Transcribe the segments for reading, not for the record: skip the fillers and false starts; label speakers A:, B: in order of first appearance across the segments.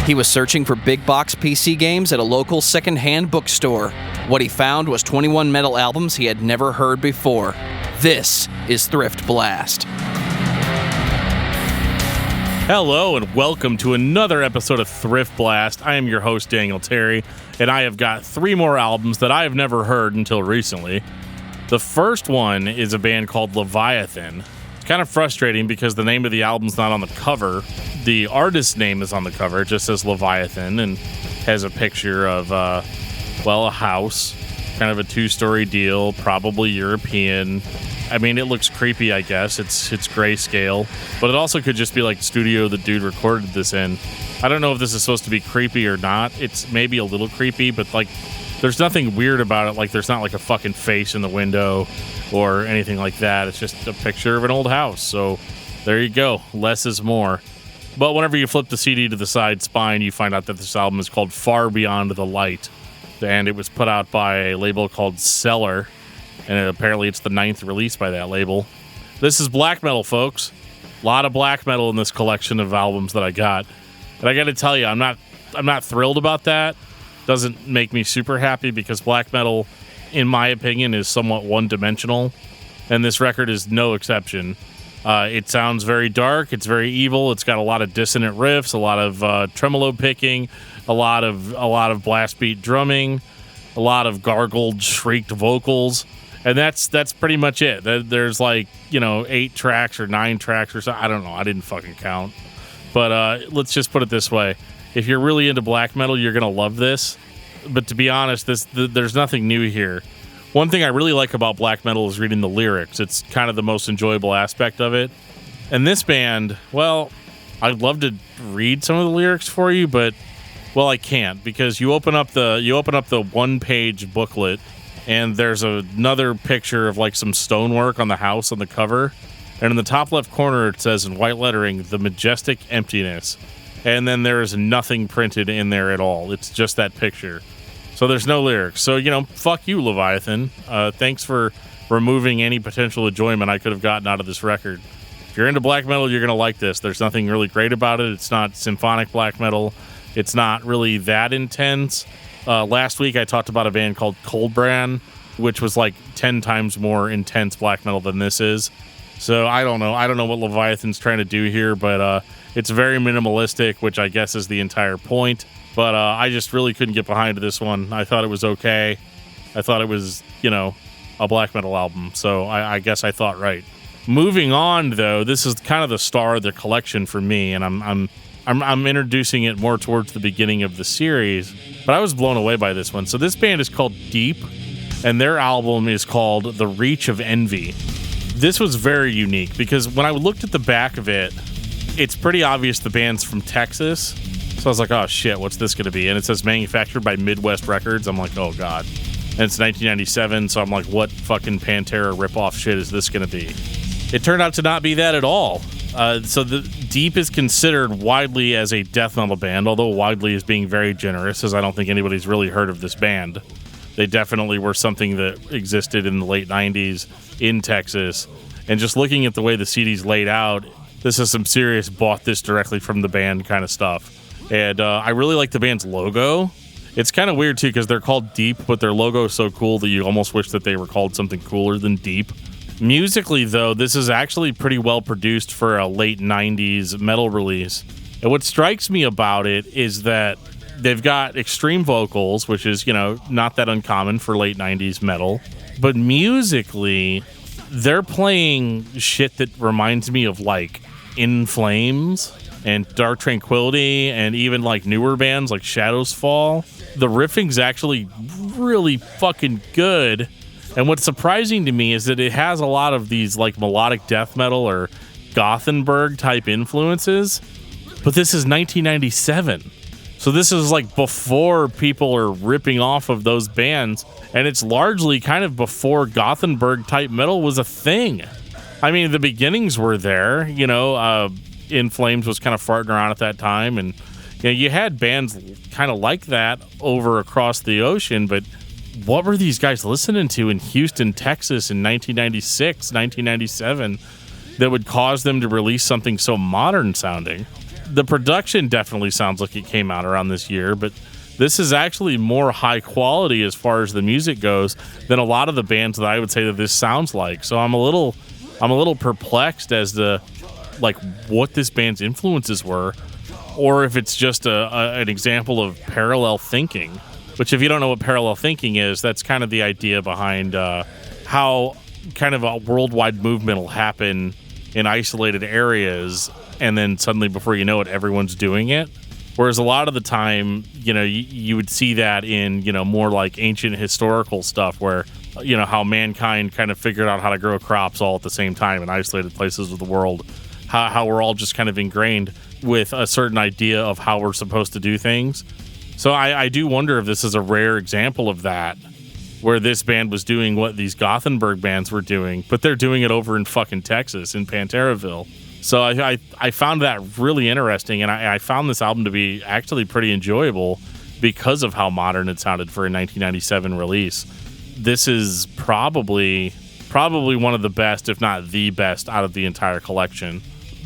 A: He was searching for big box PC games at a local second-hand bookstore. What he found was 21 metal albums he had never heard before. This is Thrift Blast.
B: Hello and welcome to another episode of Thrift Blast. I am your host, Daniel Terry, and I have got 3 more albums that I have never heard until recently. The first one is a band called Leviathan. It's kind of frustrating because the name of the album's not on the cover. The artist's name is on the cover. It just says Leviathan and has a picture of, a house. Kind of a 2-story deal, probably European. I mean, it looks creepy, I guess. It's grayscale. But it also could just be like the studio the dude recorded this in. I don't know if this is supposed to be creepy or not. It's maybe a little creepy, but like, there's nothing weird about it. Like, there's not like a fucking face in the window or anything like that. It's just a picture of an old house. So there you go. Less is more. But whenever you flip the CD to the side spine, you find out that this album is called Far Beyond the Light. And it was put out by a label called Seil. And apparently it's the 9th release by that label. This is black metal, folks. A lot of black metal in this collection of albums that I got. And I got to tell you, I'm not thrilled about that. Doesn't make me super happy because black metal, in my opinion, is somewhat one-dimensional. And this record is no exception. It sounds very dark. It's very evil. It's got a lot of dissonant riffs, a lot of tremolo picking, a lot of blast beat drumming, a lot of gargled, shrieked vocals. And that's pretty much it. There's 8 tracks or 9 tracks or something. I don't know. I didn't fucking count. But let's just put it this way. If you're really into black metal, you're going to love this. But to be honest, there's nothing new here. One thing I really like about black metal is reading the lyrics. It's kind of the most enjoyable aspect of it. And this band, well, I'd love to read some of the lyrics for you, but I can't because you open up the one-page booklet and there's another picture of like some stonework on the house on the cover. And in the top left corner it says in white lettering, "The Majestic Emptiness." And then there is nothing printed in there at all. It's just that picture. So there's no lyrics. So, fuck you, Leviathan. Thanks for removing any potential enjoyment I could have gotten out of this record. If you're into black metal, you're going to like this. There's nothing really great about it. It's not symphonic black metal. It's not really that intense. Last week, I talked about a band called Coldbrand, which was like 10 times more intense black metal than this is. So I don't know. I don't know what Leviathan's trying to do here, but it's very minimalistic, which I guess is the entire point. But I just really couldn't get behind this one. I thought it was okay. I thought it was, a black metal album. So I guess I thought right. Moving on, though, this is kind of the star of the collection for me, and I'm introducing it more towards the beginning of the series. But I was blown away by this one. So this band is called Deep, and their album is called The Reach of Envy. This was very unique because when I looked at the back of it, it's pretty obvious the band's from Texas. So I was like, oh shit, what's this going to be? And it says manufactured by Midwest Records. I'm like, oh god. And it's 1997, so I'm like, what fucking Pantera ripoff shit is this going to be? It turned out to not be that at all. So the Deep is considered widely as a death metal band, although widely is being very generous, as I don't think anybody's really heard of this band. They definitely were something that existed in the late 90s in Texas. And just looking at the way the CD's laid out, this is some serious bought this directly from the band kind of stuff. And I really like the band's logo. It's kind of weird, too, because they're called Deep, but their logo is so cool that you almost wish that they were called something cooler than Deep. Musically, though, this is actually pretty well produced for a late 90s metal release. And what strikes me about it is that they've got extreme vocals, which is, not that uncommon for late 90s metal. But musically, they're playing shit that reminds me of, like, In Flames and Dark Tranquillity, and even like newer bands like Shadows Fall. The riffing's actually really fucking good. And what's surprising to me is that it has a lot of these like melodic death metal or Gothenburg type influences. But this is 1997. So this is like before people are ripping off of those bands. And it's largely kind of before Gothenburg type metal was a thing. I mean, the beginnings were there, In Flames was kind of farting around at that time, and you had bands kind of like that over across the ocean, but what were these guys listening to in Houston, Texas in 1996, 1997 that would cause them to release something so modern sounding? The production definitely sounds like it came out around this year, but this is actually more high quality as far as the music goes than a lot of the bands that I would say that this sounds like. So I'm a little perplexed as to like what this band's influences were, or if it's just an example of parallel thinking. Which, if you don't know what parallel thinking is, that's kind of the idea behind how kind of a worldwide movement will happen in isolated areas, and then suddenly, before you know it, everyone's doing it. Whereas a lot of the time, you would see that in, more like ancient historical stuff where, how mankind kind of figured out how to grow crops all at the same time in isolated places of the world. How we're all just kind of ingrained with a certain idea of how we're supposed to do things. So I do wonder if this is a rare example of that, where this band was doing what these Gothenburg bands were doing, but they're doing it over in fucking Texas, in Panteraville. So I found that really interesting, and I found this album to be actually pretty enjoyable because of how modern it sounded for a 1997 release. This is probably one of the best, if not the best, out of the entire collection,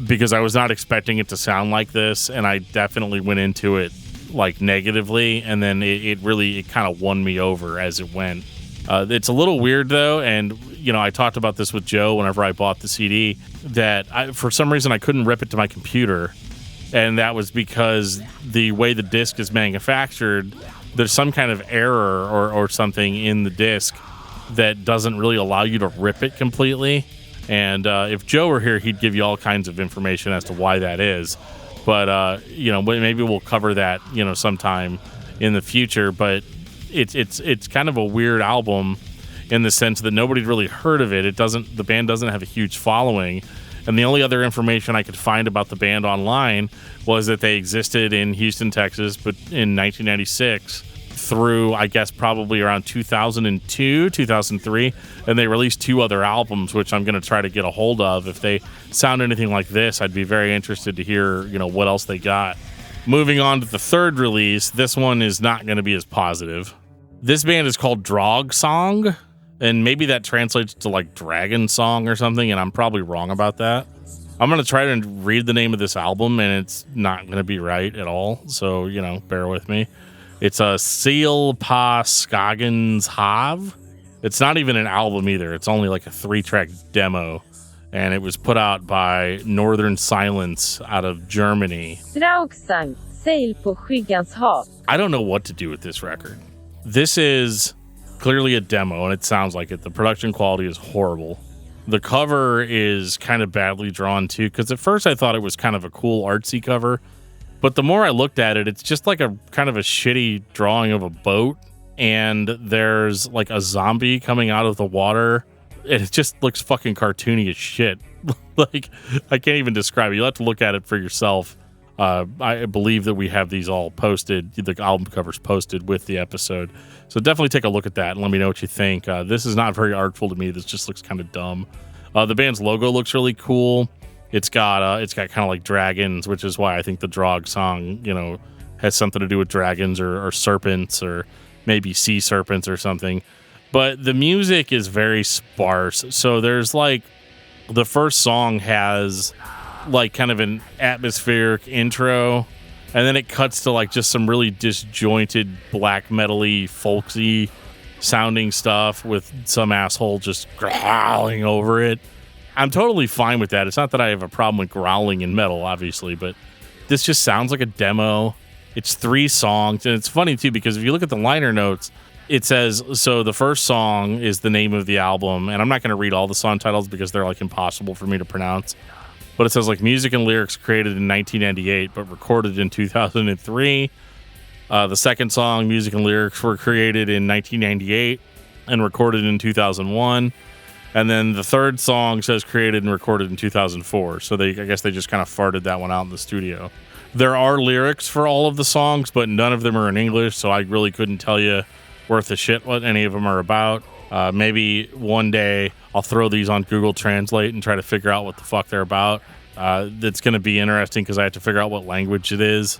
B: because I was not expecting it to sound like this, and I definitely went into it like negatively, and then it kind of won me over as it went. It's a little weird though, and I talked about this with Joe whenever I bought the CD, that for some reason I couldn't rip it to my computer, and that was because the way the disc is manufactured, there's some kind of error or something in the disc that doesn't really allow you to rip it completely. And if Joe were here, he'd give you all kinds of information as to why that is. But maybe we'll cover that sometime in the future. But it's kind of a weird album in the sense that nobody'd really heard of it. The band doesn't have a huge following, and the only other information I could find about the band online was that they existed in Houston, Texas, but in 1996 through, I guess, probably around 2002, 2003, and they released 2 other albums, which I'm going to try to get a hold of. If they sound anything like this, I'd be very interested to hear, what else they got. Moving on to the third release, this one is not going to be as positive. This band is called Draugsang, and maybe that translates to like dragon song or something, and I'm probably wrong about that. I'm going to try to read the name of this album, and it's not going to be right at all, so, bear with me. It's a Seil pa Skyggans have. It's not even an album either. It's only like a 3-track demo, and it was put out by Northern Silence out of Germany.
C: Draugsang, Seil på Skyggans hav.
B: I don't know what to do with this record. This is clearly a demo, and it sounds like it. The production quality is horrible. The cover is kind of badly drawn too, because at first I thought it was kind of a cool artsy cover, but the more I looked at it, it's just like a kind of a shitty drawing of a boat, and there's like a zombie coming out of the water. It just looks fucking cartoony as shit. Like, I can't even describe it. You'll have to look at it for yourself. I believe that we have these all posted, the album covers posted with the episode. So definitely take a look at that and let me know what you think. This is not very artful to me. This just looks kind of dumb. The band's logo looks really cool. It's got kind of like dragons, which is why I think the Draugsang, has something to do with dragons or serpents or maybe sea serpents or something. But the music is very sparse. So there's like, the first song has like kind of an atmospheric intro, and then it cuts to like just some really disjointed black metal-y, folksy sounding stuff with some asshole just growling over it. I'm totally fine with that. It's not that I have a problem with growling in metal, obviously, but this just sounds like a demo. It's 3 songs, and it's funny too because if you look at the liner notes, it says, so the first song is the name of the album, and I'm not going to read all the song titles because they're like impossible for me to pronounce. But it says like music and lyrics created in 1998, but recorded in 2003. The second song, music and lyrics were created in 1998 and recorded in 2001. And then the third song says created and recorded in 2004. So I guess they just kind of farted that one out in the studio. There are lyrics for all of the songs, but none of them are in English. So I really couldn't tell you worth a shit what any of them are about. Maybe one day I'll throw these on Google Translate and try to figure out what the fuck they're about. That's going to be interesting because I have to figure out what language it is,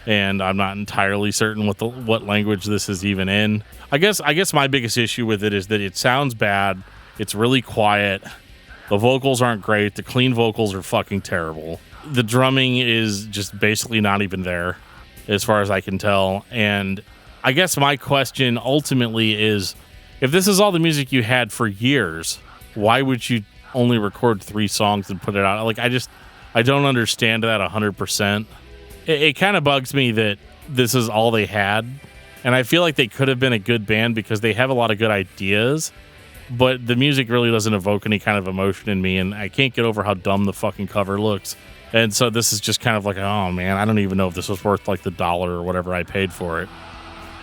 B: and I'm not entirely certain what language this is even in. I guess my biggest issue with it is that it sounds bad. It's really quiet. The vocals aren't great. The clean vocals are fucking terrible. The drumming is just basically not even there, as far as I can tell. And I guess my question ultimately is, if this is all the music you had for years, why would you only record 3 songs and put it out? Like, I don't understand that 100%. It kind of bugs me that this is all they had. And I feel like they could have been a good band because they have a lot of good ideas, but the music really doesn't evoke any kind of emotion in me, and I can't get over how dumb the fucking cover looks. And so this is just kind of like, oh man, I don't even know if this was worth like the $1 or whatever I paid for it.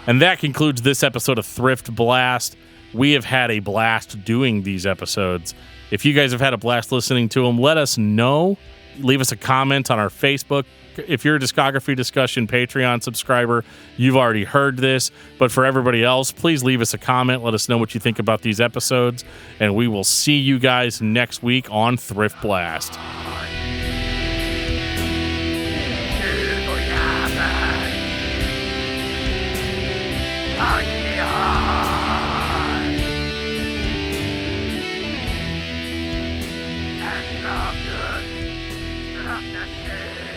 B: And that concludes this episode of Thrift Blast. We have had a blast doing these episodes. If you guys have had a blast listening to them, let us know. Leave us a comment on our Facebook. If you're a Discography Discussion Patreon subscriber, you've already heard this. But for everybody else, please leave us a comment. Let us know what you think about these episodes. And we will see you guys next week on Thrift Blast.
D: Good.